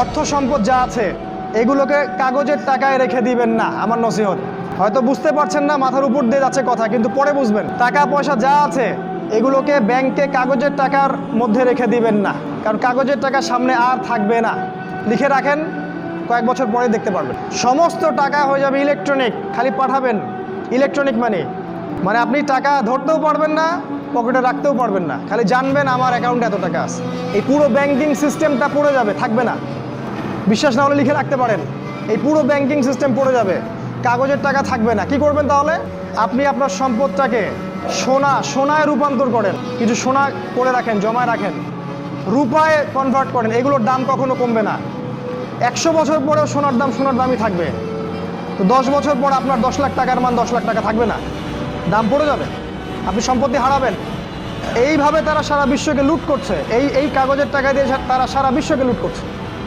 অর্থ সম্পদ যা আছে এগুলোকে কাগজের টাকায় রেখে দিবেন না। আমার নসিহত, হয়তো বুঝতে পারছেন না, মাথার উপর দিয়ে যাচ্ছে কথা, কিন্তু পরে বুঝবেন। টাকা পয়সা যা আছে এগুলোকে ব্যাংকে কাগজের টাকার মধ্যে রেখে দিবেন না, কারণ কাগজের টাকা সামনে আর থাকবে না। লিখে রাখেন, কয়েক বছর পরে দেখতে পারবেন সমস্ত টাকা হয়ে যাবে ইলেকট্রনিক। খালি পাঠাবেন ইলেকট্রনিক মানি, মানে আপনি টাকা ধরতেও পারবেন না, পকেটে রাখতেও পারবেন না, খালি জানবেন আমার অ্যাকাউন্টে এত টাকা আছে। এই পুরো ব্যাংকিং সিস্টেমটা পড়ে যাবে, থাকবে না। বিশ্বাস না হলে লিখে রাখতে পারেন, এই পুরো ব্যাংকিং সিস্টেম পড়ে যাবে, কাগজের টাকা থাকবে না। কি করবেন তাহলে? আপনি আপনার সম্পদটাকে সোনায় রূপান্তর করেন, কিছু সোনা করে রাখেন, জমায় রাখেন, রূপায় কনভার্ট করেন। এগুলোর দাম কখনো কমবে না। 100 বছর পরেও সোনার দামই থাকবে। তো 10 বছর পর আপনার 10 লাখ টাকার মান 10 লাখ টাকা থাকবে না, দাম পড়ে যাবে, আপনি সম্পত্তি হারাবেন। এইভাবে তারা সারা বিশ্বকে লুট করছে, এই কাগজের টাকা দিয়ে তারা সারা বিশ্বকে লুট করছে।